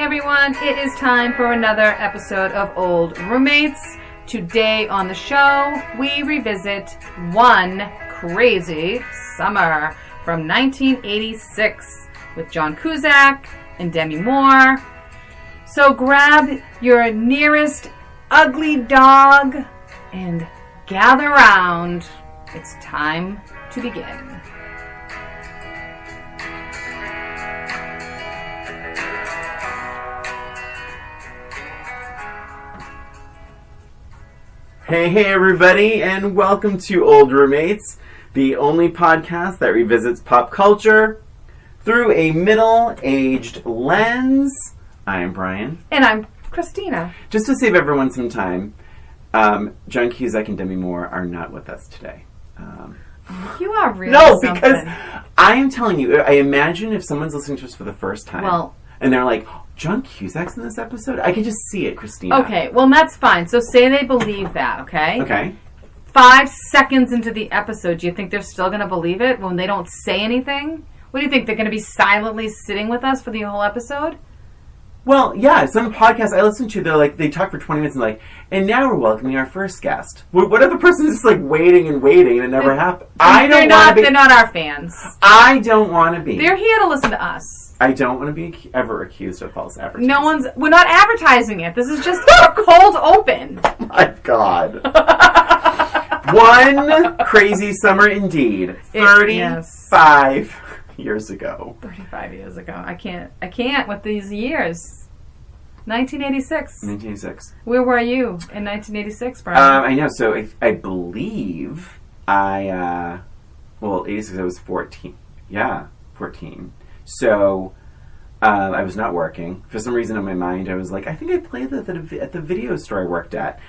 everyone, it is time for another episode of Old Roommates. Today on the show, we revisit One Crazy Summer from 1986 with John Cusack and Demi Moore. So grab your nearest ugly dog and gather round. It's time to begin. Hey everybody, and welcome to Old Roommates, the only podcast that revisits pop culture through a middle-aged lens. I am Brian. And I'm Christina. Just to save everyone some time, John Cusack and Demi Moore are not with us today. You are really something. Because I am telling you, I imagine if someone's listening to us for the first time, and they're like, John Cusack's in this episode? I can just see it, Christina. Okay, well, that's fine. So say they believe that, okay? Okay. 5 seconds into the episode, do you think they're still going to believe it when they don't say anything? What do you think? They're going to be silently sitting with us for the whole episode? Well, yeah, some podcasts I listen to, they're like, they talk for 20 minutes and and now we're welcoming our first guest. What if the person is just waiting and it never happened? They're not our fans. I don't want to be. They're here to listen to us. I don't want to be ever accused of false advertising. We're not advertising it. This is just a cold open. Oh my God. One crazy summer indeed. 35 years ago. 35 years ago. I can't with these years. 1986. 1986. Where were you in 1986, Brian? I know. So I believe 86 I was 14. Yeah, 14. So I was not working. For some reason in my mind, I was like, I think I played at the video store I worked at.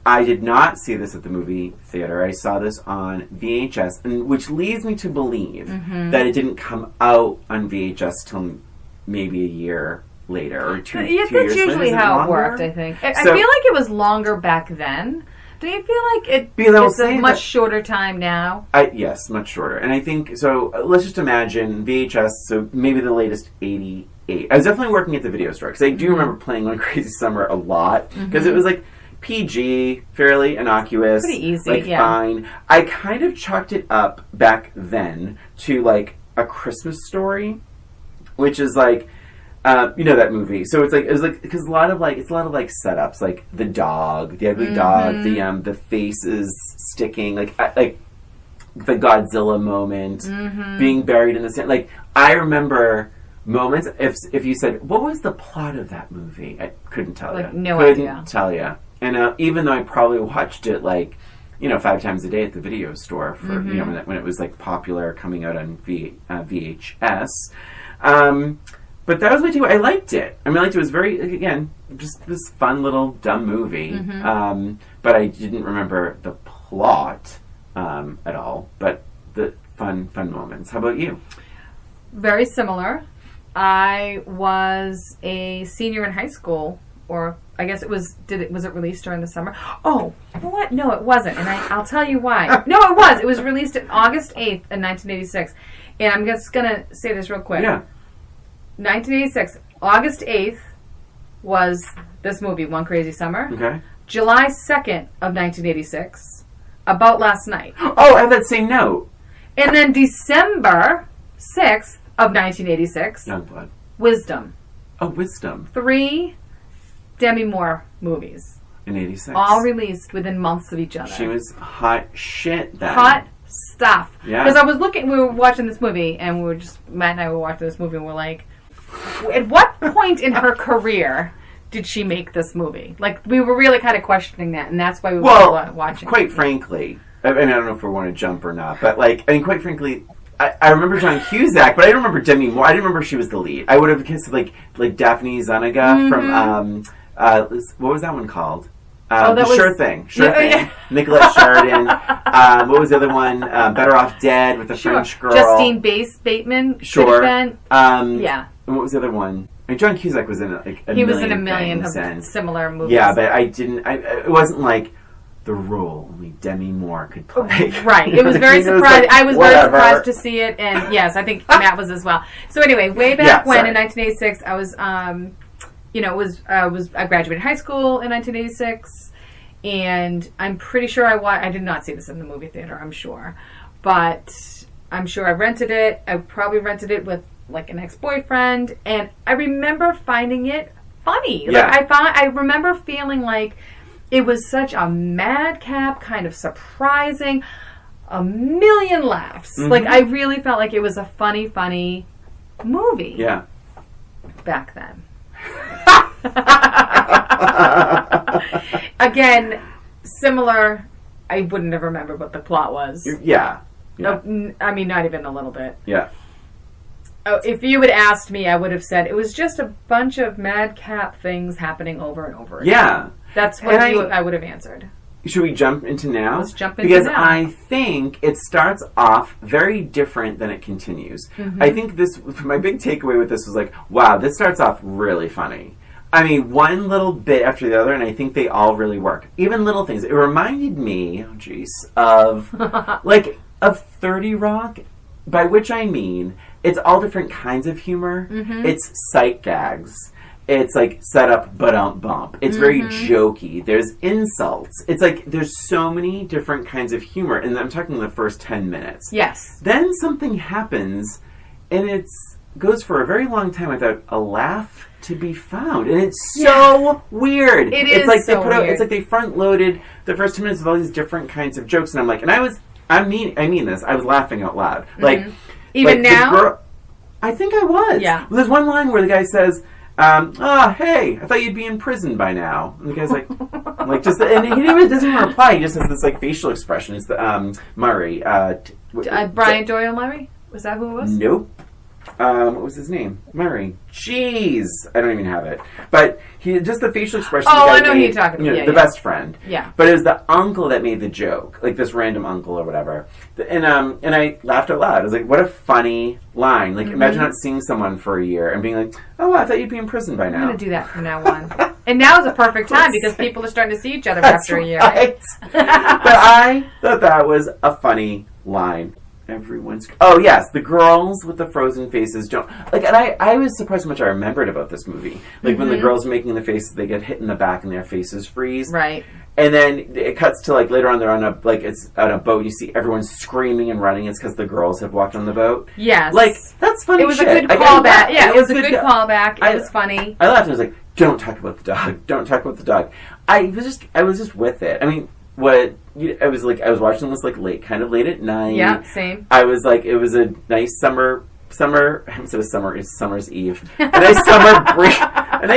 I did not see this at the movie theater. I saw this on VHS, which leads me to believe that it didn't come out on VHS till maybe a year later or two years later. That's usually how it worked, I think. I feel like it was longer back then. Do you feel like it's a much shorter time now? Yes, much shorter. And I think, so let's just imagine VHS, so maybe the latest 88. I was definitely working at the video store, because I do remember playing One Crazy Summer a lot, because it was like PG, fairly innocuous. Pretty easy, fine. I kind of chalked it up back then to like A Christmas Story, which is like, you know that movie. So it was like because it's a lot of setups, like the dog, the ugly dog, the faces sticking, like the Godzilla moment, being buried in the sand. Like I remember moments. If you said, what was the plot of that movie, I couldn't tell you. No idea. Couldn't tell you. And even though I probably watched it 5 times a day at the video store for when it was like popular coming out on VHS. But that was my take. I liked it. I liked it. It was very, again, just this fun little dumb movie. But I didn't remember the plot at all. But the fun moments. How about you? Very similar. I was a senior in high school, or I guess it was. Was it released during the summer? Oh, what? No, it wasn't. And I'll tell you why. No, it was. It was released on August 8th in 1986. And I'm just gonna say this real quick. Yeah. 1986, August 8th was this movie, One Crazy Summer. Okay. July 2nd of 1986, About Last Night. Oh, I have that same note. And then December 6th of 1986, Youngblood. Wisdom. Oh, Wisdom. 3 Demi Moore movies. In 86. All released within months of each other. She was hot shit then. Hot stuff. Yeah. Because we were watching this movie, and Matt and I were watching this movie, and we're like, at what point in her career did she make this movie? Like, we were really kind of questioning that, and that's why we were watching. Quite frankly, I don't know if we want to jump or not, but quite frankly, I remember John Cusack, but I don't remember Demi Moore. I didn't remember she was the lead. I would have kissed like Daphne Zuniga from what was that one called? Sure Thing. Yeah. Nicolette Sheridan. What was the other one? Better Off Dead with the French girl. Justine Bateman. Sure. Yeah. And what was the other one? John Cusack was in He was in a million of similar movies. Yeah, but I didn't. It wasn't like the role only Demi Moore could play. Right. It was very surprising. I was very surprised to see it, and yes, I think Matt was as well. So anyway, way back when in 1986, I was, I graduated high school in 1986, and I'm pretty sure I did not see this in the movie theater, I'm sure, but I'm sure I rented it. I probably rented it with like an ex-boyfriend, and I remember finding it funny. Yeah. Like I remember feeling like it was such a madcap, kind of surprising, a million laughs. Mm-hmm. Like I really felt like it was a funny movie. Yeah. Back then. Again, similar. I wouldn't have remembered what the plot was. Yeah. I mean, not even a little bit. Yeah. Oh, if you had asked me, I would have said it was just a bunch of madcap things happening over and over again. Yeah. That's what I would have answered. Should we jump into now? Let's jump into because now. Because I think it starts off very different than it continues. Mm-hmm. I think my big takeaway with this was like, wow, this starts off really funny. I mean, one little bit after the other, and I think they all really work. Even little things. It reminded me, of of 30 Rock, by which I mean it's all different kinds of humor. Mm-hmm. It's sight gags. It's like set up but bump. It's very jokey. There's insults. It's like there's so many different kinds of humor, and I'm talking the first 10 minutes. Yes. Then something happens, and it goes for a very long time without a laugh to be found, and it's so weird. It's like so weird. It's like they front loaded the first 10 minutes with all these different kinds of jokes, and I'm like, I mean this. I was laughing out loud. Like even now. I think I was. Yeah. There's one line where the guy says, hey, I thought you'd be in prison by now. And the guy's like, and he doesn't even reply. He just has this like facial expression. It's the Murray. Brian Doyle Murray? Was that who it was? Nope. What was his name? Murray. Jeez, I don't even have it. But just the facial expression. Oh, I know who you're talking about. The best friend. Yeah. But it was the uncle that made the joke, like this random uncle or whatever. And I laughed out loud. I was like, what a funny line. Like, imagine not seeing someone for a year and being like, oh, I thought you'd be in prison by now. I'm going to do that from now on. And now is a perfect time because people are starting to see each other after a year. Right. But I thought that was a funny line. Everyone's... Oh, yes, the girls with the frozen faces don't... Like, and I was surprised how much I remembered about this movie. Like, when the girls are making the faces, they get hit in the back and their faces freeze. Right. And then it cuts to, like, later on they're on it's on a boat. You see everyone screaming and running. It's because the girls have walked on the boat. Yes. Like, that's funny It was shit. a good callback. Yeah, it was a good callback. It was funny. I laughed and I was like, don't talk about the dog. Don't talk about the dog. I was just with it. I mean... I was watching this like late at night. Yeah, same. I was like, it was a nice summer. I said a summer. It's summer's eve. A nice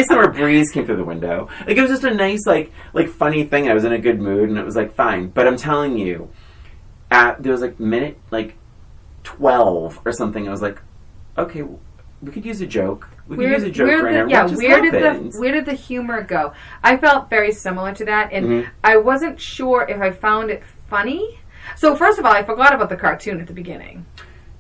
summer breeze came through the window. Like it was just a nice like funny thing. I was in a good mood, and it was like fine. But I'm telling you, there was like minute 12 or something. I was like, okay, we could use a joke. We could use a joke right now. Yeah, where did the humor go? I felt very similar to that, and I wasn't sure if I found it funny. So first of all, I forgot about the cartoon at the beginning.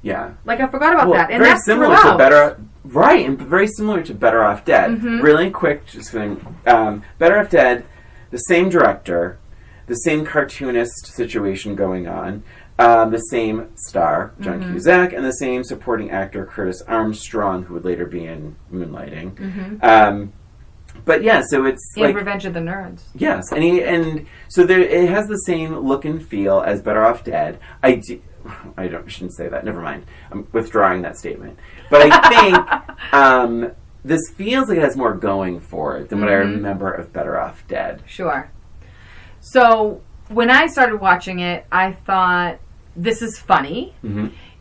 Yeah, like I forgot about that, and very that's similar throughout. to and very similar to Better Off Dead. Really quick, just going. Better Off Dead, the same director, the same cartoonist situation going on. The same star, John Cusack, and the same supporting actor, Curtis Armstrong, who would later be in Moonlighting. But yeah, so it's like Revenge of the Nerds. Yes, and so it has the same look and feel as Better Off Dead. I shouldn't say that. Never mind. I'm withdrawing that statement. But I think this feels like it has more going for it than what I remember of Better Off Dead. Sure. So when I started watching it, I thought, this is funny.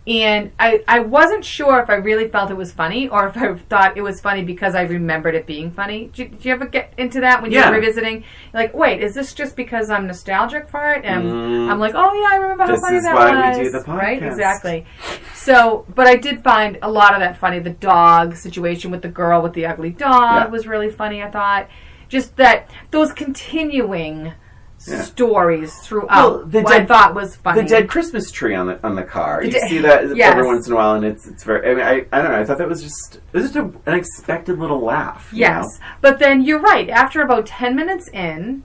And I wasn't sure if I really felt it was funny or if I thought it was funny because I remembered it being funny. Did you ever get into that when you were revisiting? You're like, wait, is this just because I'm nostalgic for it? And I'm like, oh yeah, I remember how funny that was. This is why we do the podcast. Right? Exactly. So, but I did find a lot of that funny. The dog situation with the girl with the ugly dog was really funny, I thought. Just that, those continuing... stories throughout. I thought was funny. The dead Christmas tree on the car. You see that every once in a while, and it's very. I mean, I don't know. I thought that was just an unexpected little laugh. Yes, but then you're right. After about 10 minutes in,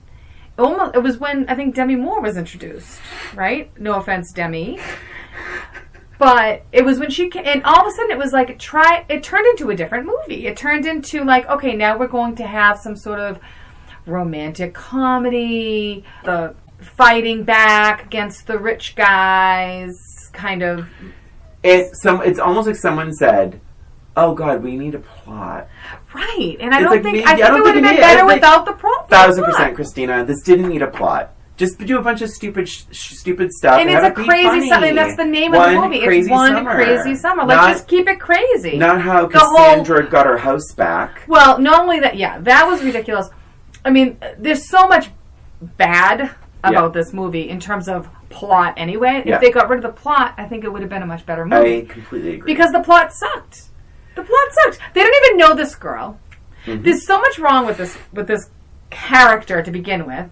Almost, it was when I think Demi Moore was introduced, right? No offense, Demi. But it was when she came, and all of a sudden it was like, it turned into a different movie. It turned into like, okay, now we're going to have some sort of romantic comedy, the fighting back against the rich guys, kind of. It's almost like someone said, oh God, we need a plot. Right, and I think it would have been better without the plot. 1000%, Christina. This didn't need a plot. Just do a bunch of stupid stuff. And it's a crazy summer. That's the name of the movie. It's One Crazy Summer. Like, just keep it crazy. Not how Cassandra got her house back. Well, not only that, that was ridiculous. I mean, there's so much bad about this movie in terms of plot anyway. If they got rid of the plot, I think it would have been a much better movie. I completely agree. Because the plot sucked. The plot sucked. They don't even know this girl. Mm-hmm. There's so much wrong with this character to begin with.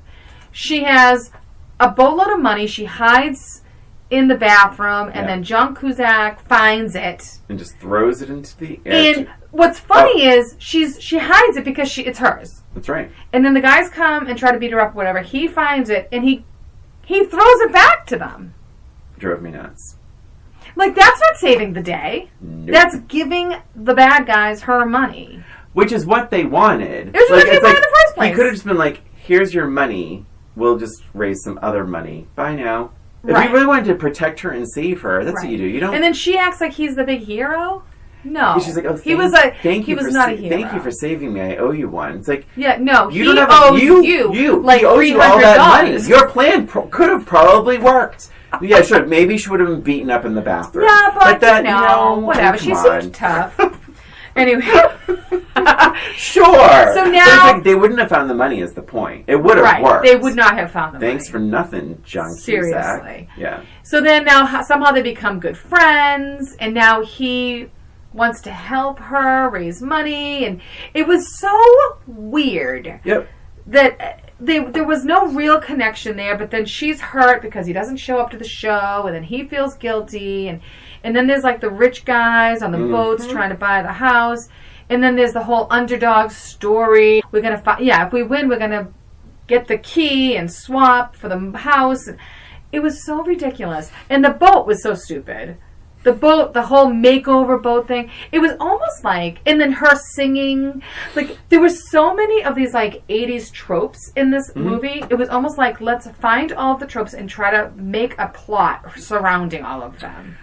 She has a boatload of money. She hides in the bathroom, and then John Cusack finds it and just throws it into the air. And what's funny is she hides it because it's hers. That's right. And then the guys come and try to beat her up, whatever. He finds it and he throws it back to them. Drove me nuts. Like, that's not saving the day. Nope. That's giving the bad guys her money. Which is what they wanted. It was what they wanted in the first place. He could have just been like, here's your money. We'll just raise some other money. Bye now. If you really wanted to protect her and save her, that's what you do. You don't. And then she acts like he's the big hero. No, she's like, oh, he was not a hero. Thank you for saving me. I owe you one. It's like, no, you he don't owes you like he owes you all that money. $300. Your plan could have probably worked. Yeah, sure. Maybe she would have been beaten up in the bathroom. Yeah, but that, whatever. She seemed tough. Anyway. Sure. So now... Like, they wouldn't have found the money is the point. It would have worked. They would not have found the money. Thanks for nothing, John Cusack. Seriously. Yeah. So then now somehow they become good friends, and now he wants to help her raise money, and it was so weird. Yep. That... There was no real connection there, but then she's hurt because he doesn't show up to the show, and then he feels guilty, and then there's like the rich guys on the boats trying to buy the house, and then there's the whole underdog story. We're gonna if we win, we're gonna get the key and swap for the house. It was so ridiculous, and the boat was so stupid. The boat, the whole makeover boat thing, it was almost like, and then her singing, like, there were so many of these, like, 80s tropes in this movie. It was almost like, let's find all of the tropes and try to make a plot surrounding all of them.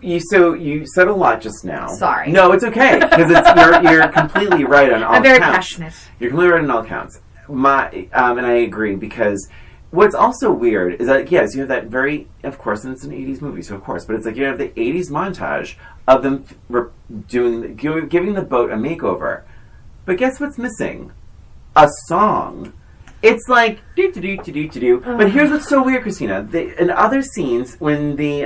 You said a lot just now. Sorry. No, it's okay, because you're completely right on all counts. I'm very passionate. You're completely right on all counts. And I agree, because... What's also weird is that, yes, you have that very, of course, and it's an 80s movie, so of course, but it's like you have the 80s montage of them giving the boat a makeover. But guess what's missing? A song. It's like, do-do-do-do-do-do. But here's what's so weird, Christina. In other scenes, when the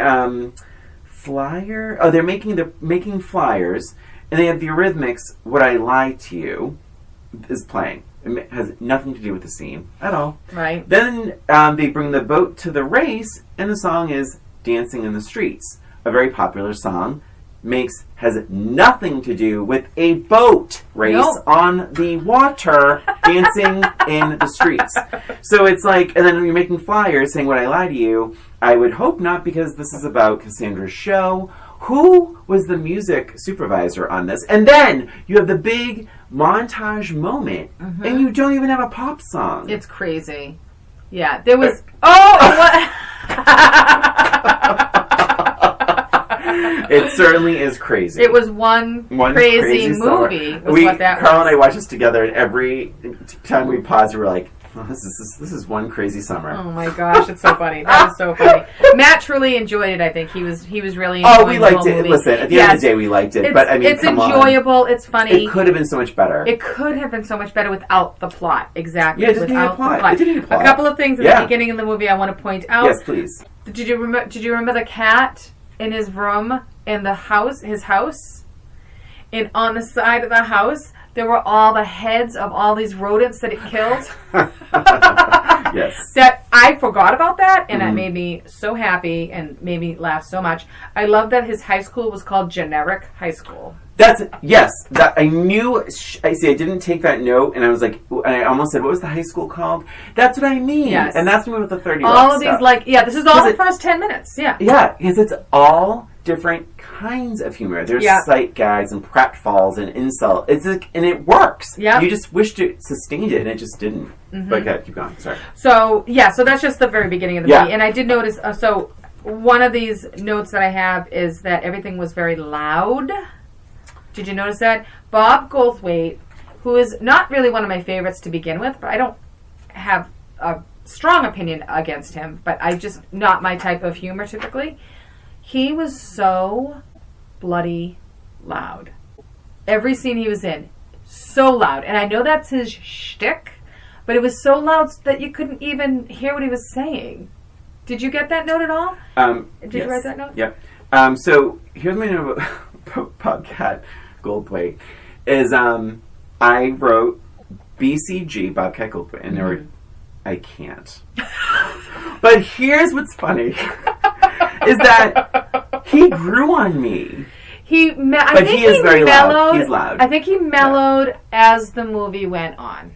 they're making flyers, and they have the Eurythmics, Would I Lie to You, is playing. It has nothing to do with the scene at all. Right. Then they bring the boat to the race, and the song is Dancing in the Streets. A very popular song. Has nothing to do with a boat race on the water dancing in the streets. So it's like, and then you're making flyers saying, Would I Lie to You? I would hope not, because this is about Cassandra's show. Who was the music supervisor on this? And then you have the big montage moment, and you don't even have a pop song. It's crazy. Yeah, there was... what? It certainly is crazy. It was one crazy movie. Carl and I watched this together, and every time we paused, we were like, oh, this is one crazy summer. Oh my gosh, it's so funny. That was so funny. Matt truly enjoyed it, I think. He was really enjoying we liked the it. movie. Listen, at the end of the day, we liked it. But I mean, it's enjoyable. It's funny. It could have been so much better. It could have been so much better without the plot. Exactly. Yeah, it didn't need a plot. It didn't need a plot. A couple of things at the beginning of the movie I want to point out. Yes, please. Did you remember the cat in his room in his house? And on the side of the house, there were all the heads of all these rodents that it killed. Yes. That I forgot about that, and that made me so happy and made me laugh so much. I love that his high school was called Generic High School. That I knew. I didn't take that note, and I was like, I almost said, what was the high school called? That's what I mean. Yes. And that's me with the 30 Rock all of stuff. these, this is all the first 10 minutes. Yeah. Yeah, because it's all different kinds of humor. There's sight gags and pratfalls and insult. And it works. Yeah. You just wished it sustained it, and it just didn't. Mm-hmm. But okay, keep going. Sorry. So that's just the very beginning of the movie. And I did notice, so one of these notes that I have is that everything was very loud. Did you notice that? Bob Goldthwait, who is not really one of my favorites to begin with, but I don't have a strong opinion against him, but I just, not my type of humor typically. He was so bloody loud. Every scene he was in, so loud. And I know that's his shtick, but it was so loud that you couldn't even hear what he was saying. Did you get that note at all? Did you write that note? Yep. So here's my note about Bobcat Goldthwait. Is I wrote BCG, Bobcat Goldthwait, and there were, I can't. But here's what's funny, is that he grew on me. But he is very loud. He's loud. I think he mellowed as the movie went on.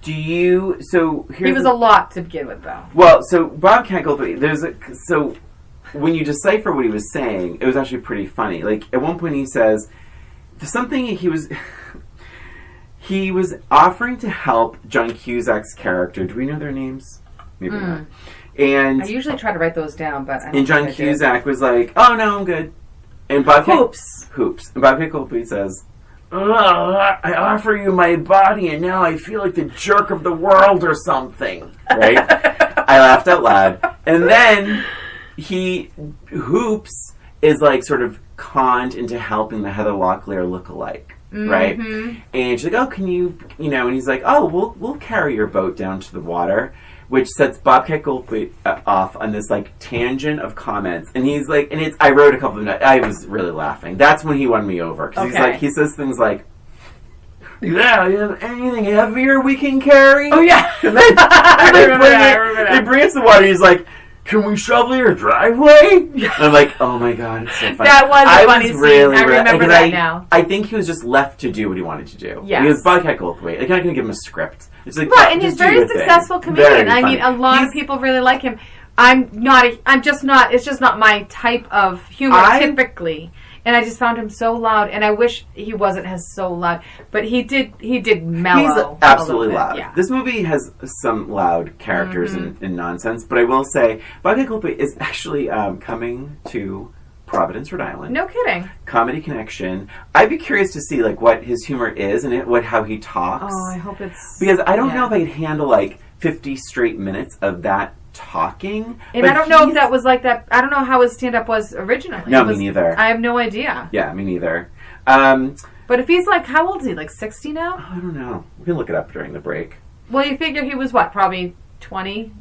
He was a lot to begin with, though. Well, so Bobcat Goldthwait, so when you decipher what he was saying, it was actually pretty funny. Like, at one point he says, something he was offering to help John Cusack's character. Do we know their names? Maybe not. And I usually try to write those down, but I don't and John Cusack was like, "Oh no, I'm good." And Bobcat Hoops. And Bobcat Goldthwait says, I offer you my body, and now I feel like the jerk of the world or something. Right? I laughed out loud. And then Hoops is like sort of conned into helping the Heather Locklear look-alike. Right? And she's like, oh, can you, and he's like, oh, we'll carry your boat down to the water, which sets Bobcat Goldthwait off on this, like, tangent of comments. And he's like, I wrote a couple of notes. I was really laughing. That's when he won me over. Because he says things like, yeah, you have anything heavier we can carry? Oh, yeah. And then they bring us the water. He's like, can we shovel your driveway? And I'm like, oh my god, it's so funny. That was a funny scene. I remember that now. I think he was just left to do what he wanted to do. Yes. He was Bobcat Goldthwait. I'm not going to give him a script. It's like, right, and he's a very successful comedian. I mean, a lot of people really like him. It's just not my type of humor typically. And I just found him so loud, and I wish he wasn't so loud. But he did mellow. He's absolutely loud. Yeah. This movie has some loud characters and nonsense, but I will say, Bobcat Goldthwait is actually coming to Providence, Rhode Island. No kidding. Comedy Connection. I'd be curious to see what his humor is and how he talks. Oh, I hope it's... Because I don't know if I could handle 50 straight minutes of that talking. And I don't know if that was like that. I don't know how his stand-up was originally. No, me neither. I have no idea. Yeah, me neither. But if he's how old is he? 60 now? I don't know. We can look it up during the break. Well, you figure he was probably 20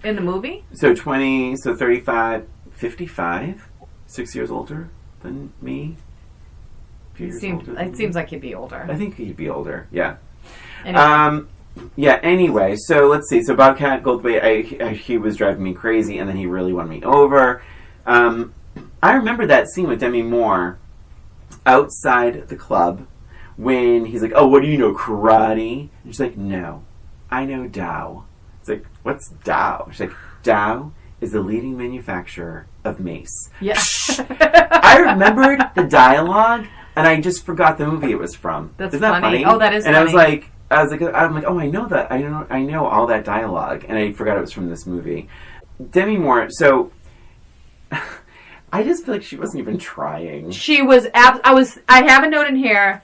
in the movie? So 20, so 35, 55, 6 years older than me. It seems like he'd be older. I think he'd be older, yeah. Anyway. Yeah, anyway, so let's see. So Bobcat Goldthwait, he was driving me crazy, and then he really won me over. I remember that scene with Demi Moore outside the club when he's like, oh, what do you know, karate? And she's like, no, I know Dow. It's like, what's Dow? She's like, Dow is the leading manufacturer of mace. Yeah. I remembered the dialogue, and I just forgot the movie it was from. That's Isn't that funny? Oh, that is and funny. I'm like, oh, I know that. I know all that dialogue, and I forgot it was from this movie. Demi Moore. So, I just feel like she wasn't even trying. She was. I have a note in here.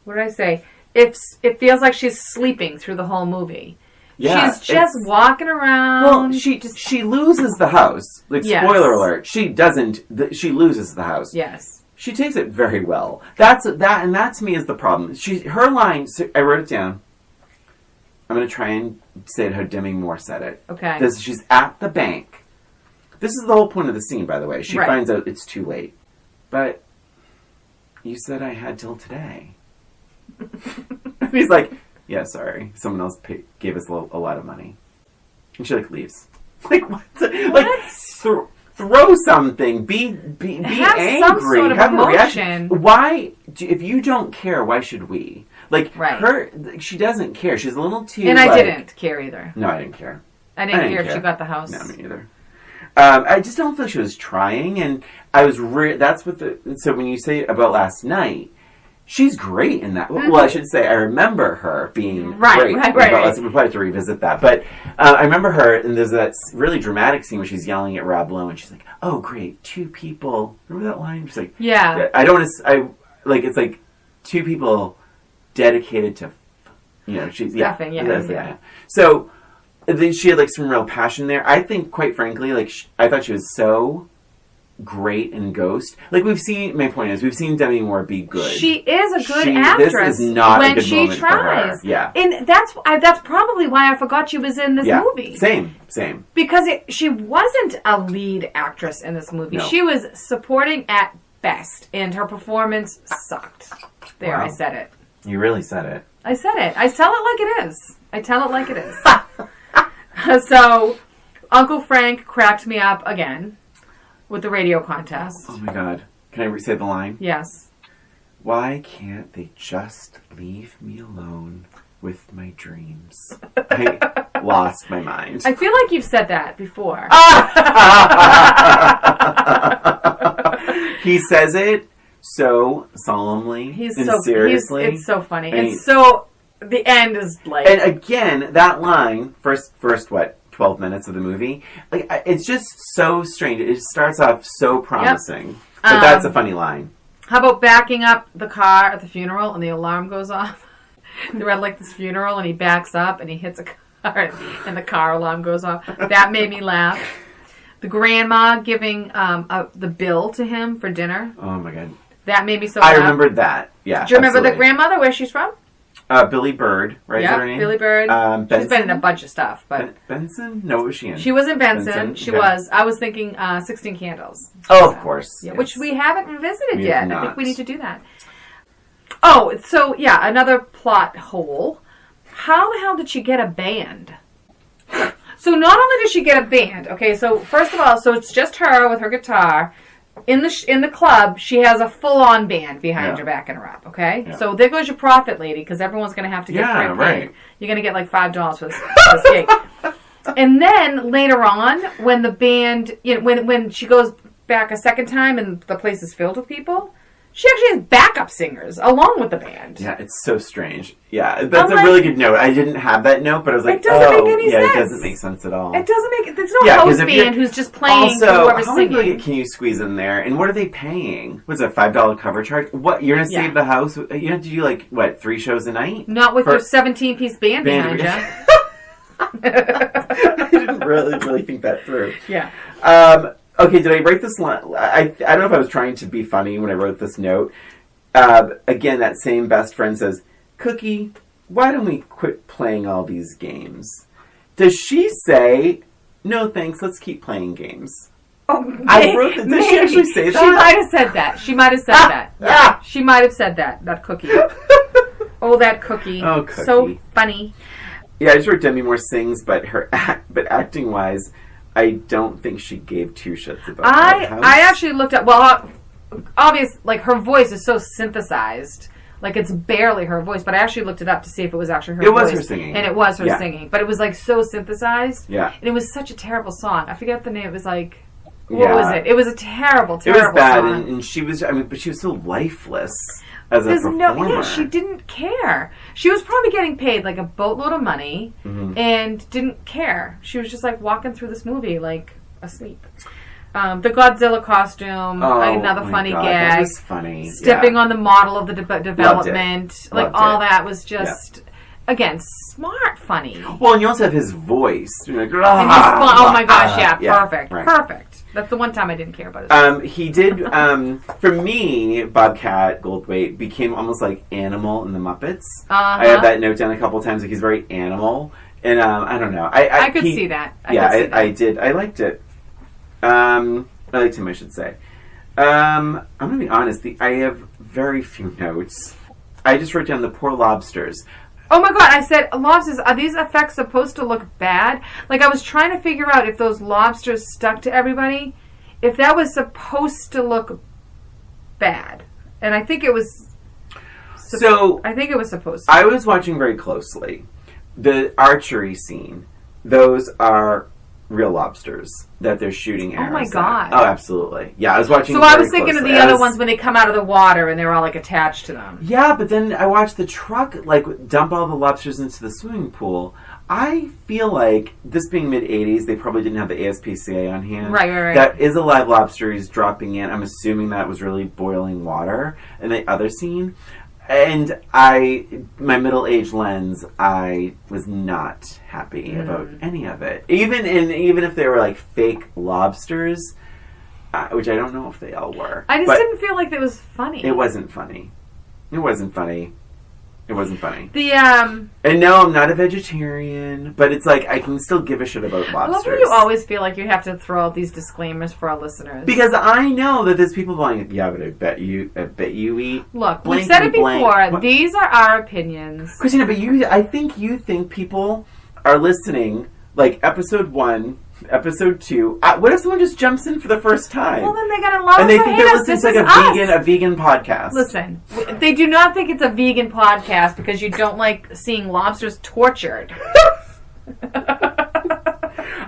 What did I say? It feels like she's sleeping through the whole movie. Yeah, she's just walking around. Well, she loses the house. Yes. Spoiler alert. She doesn't. She loses the house. Yes. She takes it very well. That to me is the problem. Her line. I wrote it down. I'm going to try and say it how Demi Moore said it. Okay. Because she's at the bank. This is the whole point of the scene, by the way. She finds out it's too late. But you said I had till today. And he's like, yeah, sorry. Someone else gave us a lot of money. And she leaves. What? throw something. Be have angry. Some sort of have emotion. a reaction. Why? If you don't care, why should we? Like she doesn't care. She's a little too. And I didn't care either. No, I didn't care. I didn't care if she got the house. No, me either. I just don't feel she was trying, and I was. That's what So when you say about last night, she's great in that. Mm-hmm. Well, I should say I remember her being great. Right. We probably have to revisit that, but I remember her, and there's that really dramatic scene where she's yelling at Rob Lowe, and she's like, "Oh, great, 2 people." Remember that line? She's like, "Yeah." I don't want to. It's like 2 people dedicated to, she's yeah. So. She had some real passion there. I think, quite frankly, I thought she was so great in Ghost. We've seen. My point is, we've seen Demi Moore be good. She is a good actress. This is not when a good she moment tries. For her. Yeah, and that's probably why I forgot she was in this movie. Same. Because she wasn't a lead actress in this movie. No. She was supporting at best, and her performance sucked. There, wow. I said it. You really said it. I said it. I tell it like it is. I tell it like it is. So, Uncle Frank cracked me up again with the radio contest. Oh my God. Can I re-say the line? Yes. Why can't they just leave me alone with my dreams? I lost my mind. I feel like you've said that before. He says it so solemnly and seriously. It's so funny. The end is And again, that line, first 12 minutes of the movie, it's just so strange. It starts off so promising. Yep. But that's a funny line. How about backing up the car at the funeral and the alarm goes off? They're at this funeral and he backs up and he hits a car and the car alarm goes off. That made me laugh. The grandma giving the bill to him for dinner. Oh my God. That made me so laugh. I remembered that. Yeah. Do you remember the grandmother, where she's from? Billy Bird, right? Yeah, Is that her name? Billy Bird. She's been in a bunch of stuff, but Benson? No, what was she in? She was in Benson. She was. I was thinking 16 Candles. Oh, of course. Yeah, yes. Which we haven't revisited yet. I think we need to do that. Oh, so yeah, another plot hole. How the hell did she get a band? So not only did she get a band, okay. So first of all, it's just her with her guitar. In the club, she has a full-on band behind her backing her up, okay? Yeah. So there goes your profit, lady, because everyone's going to have to get free right. You're going to get $5 for this gig. And then later on, when the band, when she goes back a second time and the place is filled with people, she actually has backup singers along with the band. Yeah, it's so strange. Yeah, that's a really good note. I didn't have that note, but I was like, it doesn't make any sense. It doesn't make sense at all. It doesn't make. There's no host band who's just playing whoever's singing. How many can you squeeze in there? And what are they paying? What's a $5 cover charge? What, you're gonna save the house? You have to do 3 shows a night? Not with your 17-piece band behind you. I didn't really think that through. Yeah. Okay, did I write this line? I don't know if I was trying to be funny when I wrote this note. Again, that same best friend says, Cookie, why don't we quit playing all these games? Does she say, no thanks, let's keep playing games? Oh, I wrote that. Did she actually say that? She might have said that. Yeah, she might have said that Cookie. Oh, that Cookie. Oh, Cookie. So funny. Yeah, I just wrote Demi Moore sings, but acting-wise, I don't think she gave 2 shits about that house. I actually looked at, well, obvious, her voice is so synthesized. It's barely her voice, but I actually looked it up to see if it was actually her voice. It was her singing. And it was her singing. But it was, so synthesized. Yeah. And it was such a terrible song. I forget the name. It was what was it? It was a terrible, terrible song. It was bad, and she was, but she was so lifeless as a performer. She didn't care. She was probably getting paid, a boatload of money, and didn't care. She was just, walking through this movie, asleep. The Godzilla costume, another funny gag. That was funny. Stepping on the model of the development. All that was just, again, smart funny. Well, and you also have his voice. Oh my gosh, perfect. Right. Perfect. That's the one time I didn't care about it. He did, for me, Bobcat Goldthwait became almost like Animal in the Muppets. I had that note down a couple of times, he's very animal. And I don't know. I could see that. I did. I liked it. I liked him, I should say. I'm going to be honest. I have very few notes. I just wrote down the poor lobsters. Oh my god, I said, lobsters, are these effects supposed to look bad? I was trying to figure out if those lobsters stuck to everybody. if that was supposed to look bad, and I think it was. I think it was supposed to. I was watching very closely. The archery scene, those are real lobsters that they're shooting arrows Oh my god. at. Oh, absolutely. Yeah, I was watching. So I was thinking of the other ones when they come out of the water and they're all like attached to them. Yeah, but then I watched the truck like dump all the lobsters into the swimming pool. I feel like, this being mid-'80s, they probably didn't have the ASPCA on hand. Right. That is a live lobster he's dropping in. I'm assuming that was really boiling water. And the other scene... And my middle-aged lens, I was not happy about any of it. Even if they were like fake lobsters, which I don't know if they all were. I just didn't feel like it was funny. It wasn't funny. The And no, I'm not a vegetarian, but it's like I can still give a shit about lobsters. I love how you always feel like you have to throw out these disclaimers for our listeners. Because I know that there's people going, yeah, but I bet you eat. Look, we've said it before. These are our opinions. Christina, but I think you think people are listening, like episode 1, episode 2. What if someone just jumps in for the first time? Well, then they're gonna love us and they think they're listening to like a vegan podcast. Listen, they do not think it's a vegan podcast because you don't like seeing lobsters tortured.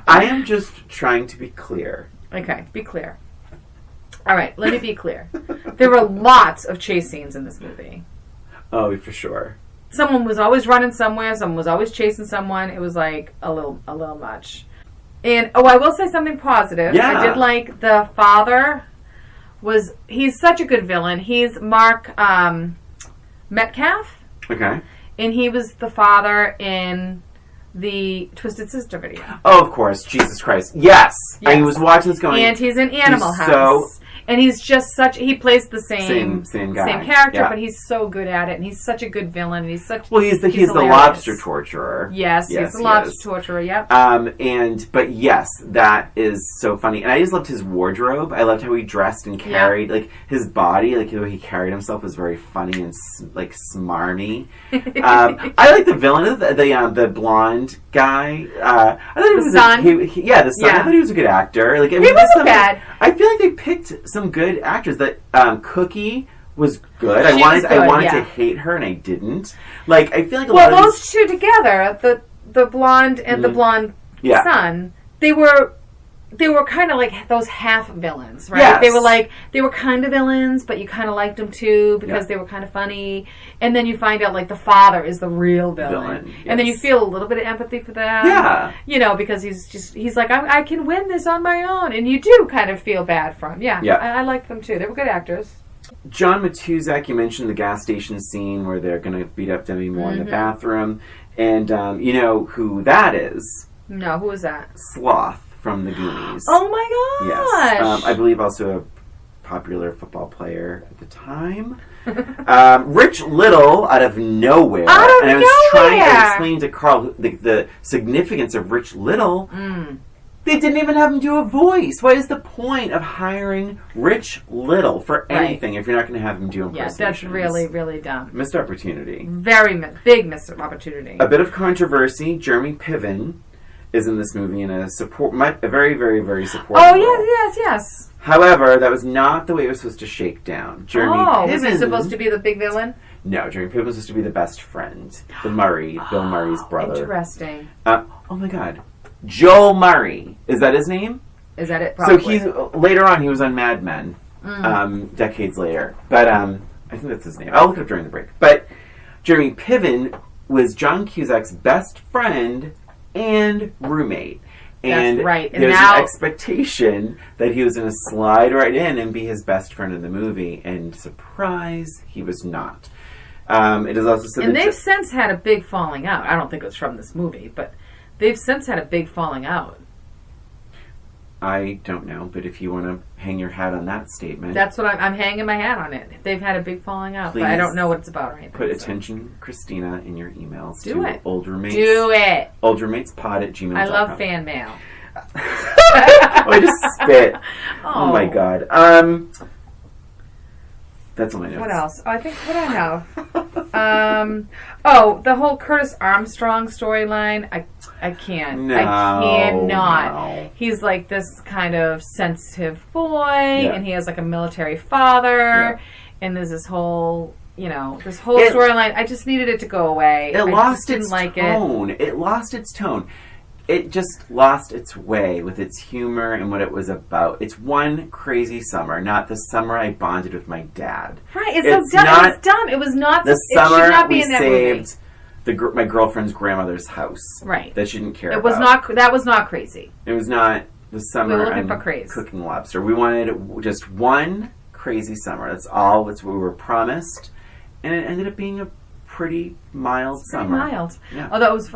I am just trying to be clear. Okay, be clear. All right, let me be clear. There were lots of chase scenes in this movie. Oh, for sure. Someone was always running somewhere. Someone was always chasing someone. It was like a little much. And, I will say something positive. Yeah. I did like the father he's such a good villain. He's Mark Metcalf. Okay. And he was the father in the Twisted Sister video. Oh, of course. Jesus Christ. Yes. I was watching this going... And he's in Animal House. And he's just he plays the same guy. Same character, but he's so good at it, and he's such a good villain, and he's such... Well, he's the lobster torturer. Yes, he's the lobster torturer, yep. But yes, that is so funny. And I just loved his wardrobe. I loved how he dressed and carried, like, his body, like, the way he carried himself was very funny and, like, smarmy. I like the villain, the blonde guy. I thought the son? The son. Yeah. I thought he was a good actor. Like, he wasn't bad. I feel like they picked some good actors. That Cookie was good. I wanted to hate her, and I didn't. Like, I feel like those two together, the blonde and the blonde son, they were kind of like those half villains, right? Yes. They were kind of villains, but you kind of liked them too because they were kind of funny. And then you find out like the father is the real villain. Yes. And then you feel a little bit of empathy for that. Yeah. You know, because he's like, I can win this on my own. And you do kind of feel bad for him. Yeah. I liked them too. They were good actors. John Cusack, you mentioned the gas station scene where they're going to beat up Demi Moore in the bathroom. And you know who that is? No, who is that? Sloth from the Goonies. Oh my gosh! Yes. I believe also a popular football player at the time. Rich Little out of nowhere. And I was trying to explain to Carl the significance of Rich Little. They didn't even have him do a voice. What is the point of hiring Rich Little for anything if you're not going to have him do impersonations? Yeah, that's really, really dumb. Missed opportunity. Very big missed opportunity. A bit of controversy. Jeremy Piven is in this movie in a very, very, very supportive role. Yes. However, that was not the way it was supposed to shake down. Jeremy Piven... was he supposed to be the big villain? No, Jeremy Piven was supposed to be the best friend. Bill Murray's brother. Interesting. Oh my god. Joel Murray. Is that his name? Is that it? Probably. So later on he was on Mad Men. Decades later. But I think that's his name. I'll look it up during the break. But Jeremy Piven was John Cusack's best friend and roommate. And that's right. There's an expectation that he was going to slide right in and be his best friend in the movie. And surprise, he was not. It is also said and they've since had a big falling out. I don't think it was from this movie, but they've since had a big falling out. I don't know, but if you want to hang your hat on that statement... That's what I'm hanging my hat on it. They've had a big falling out, but I don't know what it's about or anything. Put attention, Christina, in your emails to Old Roommates. Do it! oldroommatespod@gmail.com. I love fan mail. I just spit. Oh my god. That's all my notes. What else? Oh, I think, what do I have? The whole Curtis Armstrong storyline. I can't. No, I cannot. no. He's like this kind of sensitive boy, and he has like a military father, and there's this whole, storyline. I just needed it to go away. It lost didn't its like tone. It lost its tone. It just lost its way with its humor and what it was about. It's one crazy summer, not the summer I bonded with my dad. Right, it's so dumb. It was dumb. It was not the it summer should not be we in that saved movie. my girlfriend's grandmother's house. Right. That she didn't care It about. was not. That was not crazy. It was not the summer We were looking I'm for craze. cooking lobster. We wanted just one crazy summer. That's all. That's what we were promised. And it ended up being a pretty mild summer. Pretty mild. Yeah. Although it was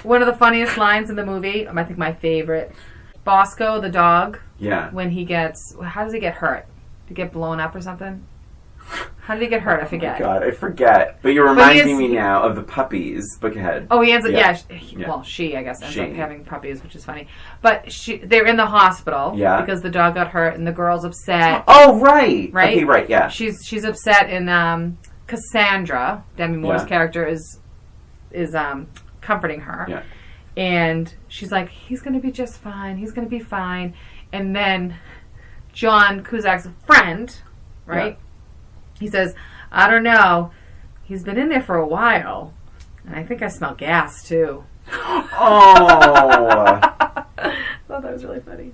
one of the funniest lines in the movie, I think my favorite, Bosco, the dog, Yeah. when he gets, how does he get hurt? Did he get blown up or something? How did he get hurt? I forget. Oh my God, I forget. But you're reminding me now of the puppies. Book ahead. Oh, he ends up, Yeah. well, she, I guess, ends up She. having puppies, which is funny. But they're in the hospital because the dog got hurt and the girl's upset. Oh, right. Right? Okay, right, yeah. She's upset, and Cassandra, Demi Moore's character, is comforting her. Yeah. And she's like, he's going to be just fine. He's going to be fine. And then John Cusack's friend, right? Yeah. He says, I don't know. He's been in there for a while. And I think I smell gas, too. Oh. I thought that was really funny.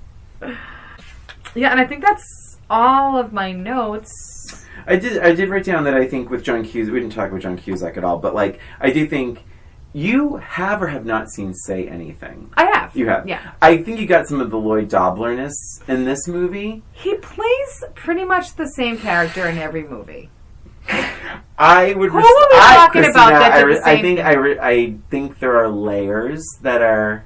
Yeah, and I think that's all of my notes. I did write down that I think with John Cusack, we didn't talk about John Cusack at all, but like, I do think you have or have not seen Say Anything. I have. You have? Yeah. I think you got some of the Lloyd Dobler-ness in this movie. He plays pretty much the same character in every movie. I would. Who are we talking about that did the same thing? I think there are layers that are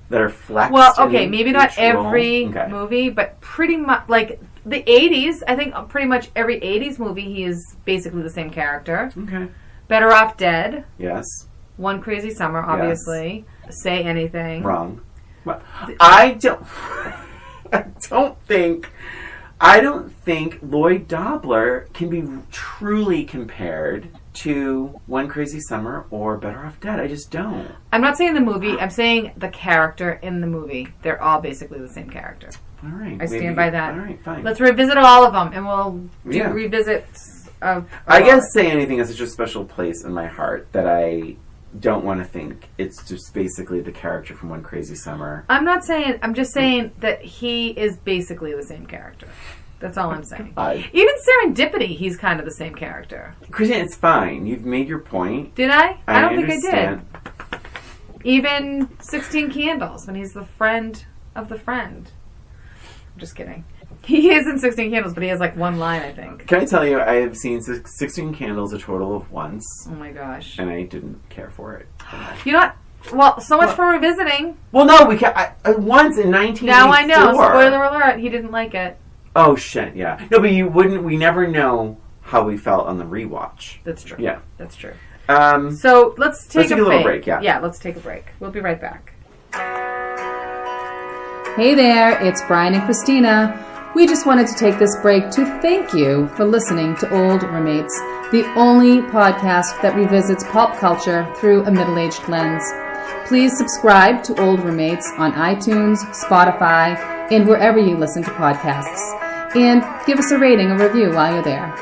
flexed. Well, okay, maybe not each every role. Okay. movie, but pretty much like the 80s. I think pretty much every 80s movie he is basically the same character. Okay. Better Off Dead. Yes. One Crazy Summer, obviously. Yes. Say Anything. Wrong. Well, I don't think Lloyd Dobler can be truly compared to One Crazy Summer or Better Off Dead. I just don't. I'm not saying the movie. I'm saying the character in the movie. They're all basically the same character. All right. I stand by that. All right, fine. Let's revisit all of them, and we'll do revisits of... I guess Say Anything has such a special place in my heart that I don't want to think it's just basically the character from One Crazy Summer. I'm not saying... I'm just saying that he is basically the same character. That's all I'm saying. Even Serendipity, he's kind of the same character. Christian, it's fine. You've made your point. Did I? I don't think understand. I did. Even 16 Candles, when he's the friend of the friend. I'm just kidding. He is in 16 Candles, but he has like one line, I think. Can I tell you, I have seen 16 Candles a total of once. Oh my gosh. And I didn't care for it. You know what? Well, so much for revisiting. Well, no, we can't. Once in 1984. Now I know. Spoiler alert, he didn't like it. Oh, shit, yeah. No, but we never know how we felt on the rewatch. That's true. Yeah. That's true. So let's take a little break, yeah. Yeah, let's take a break. We'll be right back. Hey there, it's Brian and Christina. We just wanted to take this break to thank you for listening to Old Roommates, the only podcast that revisits pop culture through a middle-aged lens. Please subscribe to Old Roommates on iTunes, Spotify, and wherever you listen to podcasts. And give us a rating or review while you're there.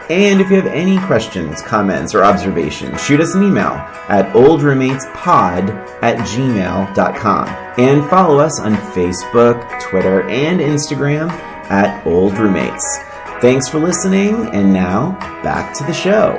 And if you have any questions, comments, or observations, shoot us an email at oldroommatespod@gmail.com. And follow us on Facebook, Twitter, and Instagram at Old Roommates. Thanks for listening, and now, back to the show.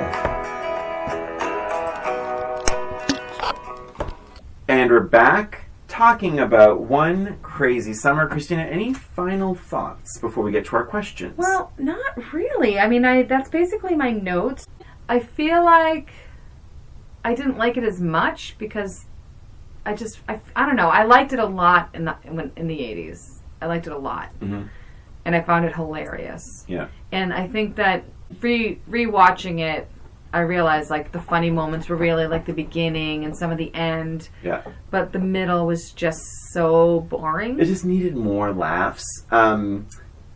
And we're back talking about One Crazy Summer. Christina, any final thoughts before we get to our questions? Well, not really. I mean, that's basically my notes. I feel like I didn't like it as much because I don't know. I liked it a lot in the 80s. I liked it a lot. Mm-hmm. And I found it hilarious. Yeah. And I think that rewatching it, I realized like the funny moments were really like the beginning and some of the end. Yeah. But the middle was just so boring. It just needed more laughs.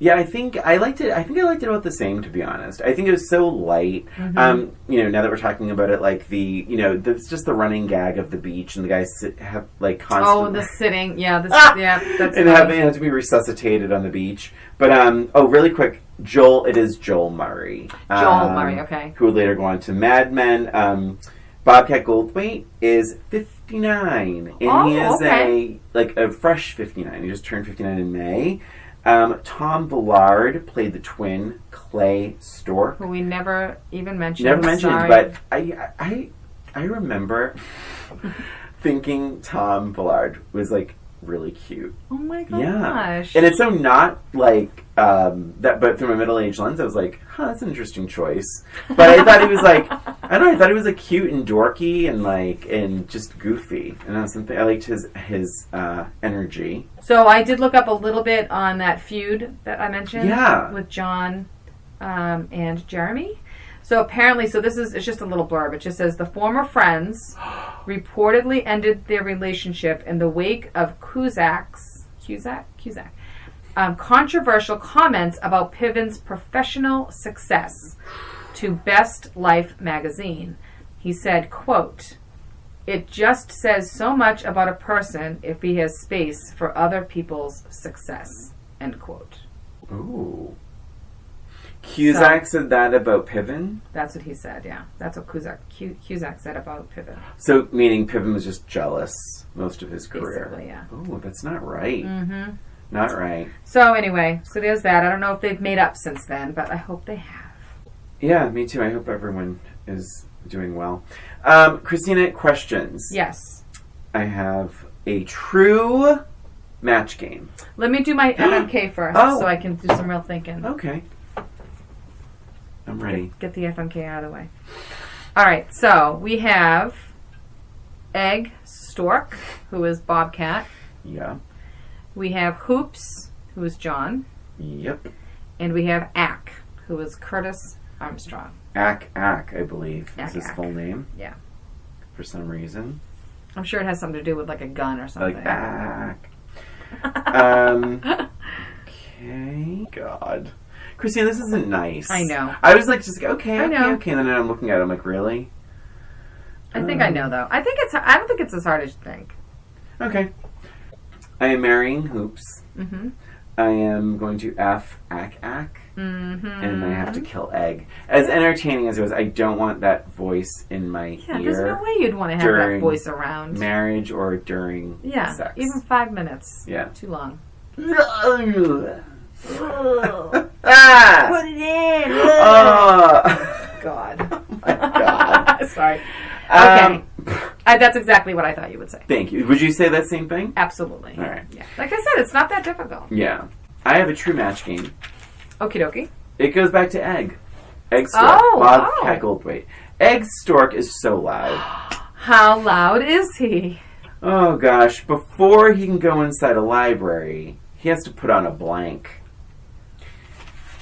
Yeah, I think I liked it. I think I liked it about the same, to be honest. I think it was so light. Now that we're talking about it, like it's just the running gag of the beach and the guys have like constantly. Oh, the sitting. Yeah, that's. And they have to be resuscitated on the beach. But really quick, it is Joel Murray. Okay. Who would later go on to Mad Men. Bobcat Goldthwait is 59, and he is a fresh 59. He just turned 59 in May. Tom Villard played the twin Clay Stork, who we never even mentioned. But I remember thinking Tom Villard was like really cute. Oh my gosh! Yeah, and it's so not like that. But through my middle-aged lens, I was like, that's an interesting choice. But I thought he was like, I don't know. I thought he was like cute and dorky and just goofy. And that was something I liked his energy. So I did look up a little bit on that feud that I mentioned. Yeah. With John and Jeremy. So apparently, it's just a little blurb. It just says the former friends reportedly ended their relationship in the wake of Cusack's controversial comments about Piven's professional success to Best Life magazine. He said, quote, "It just says so much about a person if he has space for other people's success," end quote. Ooh. Cusack said that about Piven? That's what he said, yeah. That's what Cusack said about Piven. So, meaning Piven was just jealous most of his career. Basically, yeah. Oh, that's not right. Mm-hmm. Not right. So, anyway, there's that. I don't know if they've made up since then, but I hope they have. Yeah, me too. I hope everyone is doing well. Christina, questions. Yes. I have a true match game. Let me do my FMK first so I can do some real thinking. Okay. I'm ready. Get the FMK out of the way. All right, so we have Egg Stork, who is Bobcat. Yeah. We have Hoops, who is John. Yep. And we have Ack, who is Curtis Armstrong. Ack, I believe, is his full name. Yeah. For some reason. I'm sure it has something to do with like a gun or something. Like Ack. Okay. God. Christina, this isn't nice. I know. I was like, okay. And then I'm looking at it, I'm like, really? I think I know, though. I don't think it's as hard as you think. Okay. I am marrying Hoops. Mm-hmm. I am going to Ack. Mm-hmm. And I have to kill Egg. As entertaining as it was, I don't want that voice in my ear. Yeah, there's no way you'd want to have that voice around. Marriage or during sex. Even 5 minutes. Yeah. Too long. Put it in. God. Oh my God. Sorry. Okay. That's exactly what I thought you would say. Thank you. Would you say that same thing? Absolutely. All right. Yeah. Like I said, it's not that difficult. Yeah. I have a true match game. Okie dokie. It goes back to Egg. Egg Stork. Bobcat Goldthwait. Egg Stork is so loud. How loud is he? Oh gosh. Before he can go inside a library, he has to put on a blank.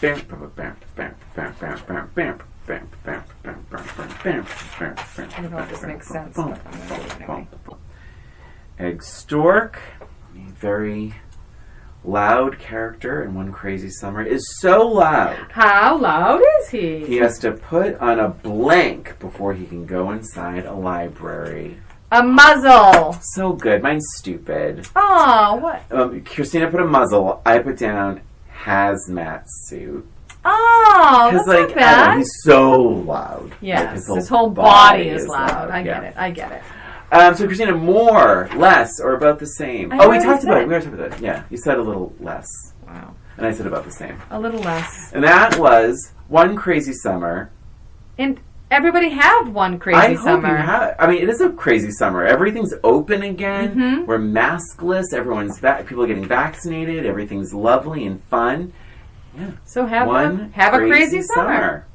I don't know if this makes sense, but I'm going to do it anyway. Egg Stork, a very loud character in One Crazy Summer, is so loud. How loud is he? He has to put on a blank before he can go inside a library. A muzzle. So good. Mine's stupid. Oh, what? Christina put a muzzle. I put down hazmat suit. Oh, that's not bad. He's so loud. Yes, his whole body is loud. I get it. So, Christina, more, less, or about the same? We talked about it. We already talked about it. Yeah, you said a little less. Wow. And I said about the same. A little less. And that was One Crazy Summer. And everybody have One Crazy Summer. It is a crazy summer. Everything's open again. Mm-hmm. We're maskless. People are getting vaccinated. Everything's lovely and fun. Yeah. So have a crazy summer.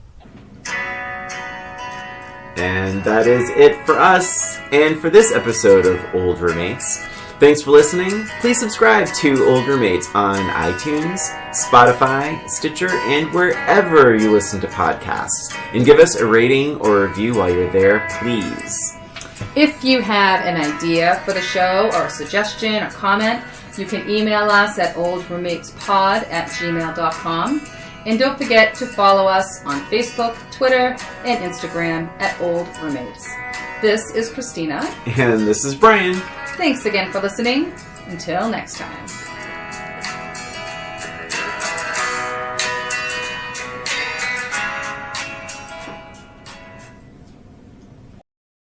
And that is it for us and for this episode of Old Roommates. Thanks for listening. Please subscribe to Old Roommates on iTunes, Spotify, Stitcher, and wherever you listen to podcasts. And give us a rating or review while you're there, please. If you have an idea for the show or a suggestion or comment, you can email us at oldroommatespod@gmail.com. And don't forget to follow us on Facebook, Twitter, and Instagram at Old Roommates. This is Christina. And this is Brian. Thanks again for listening. Until next time.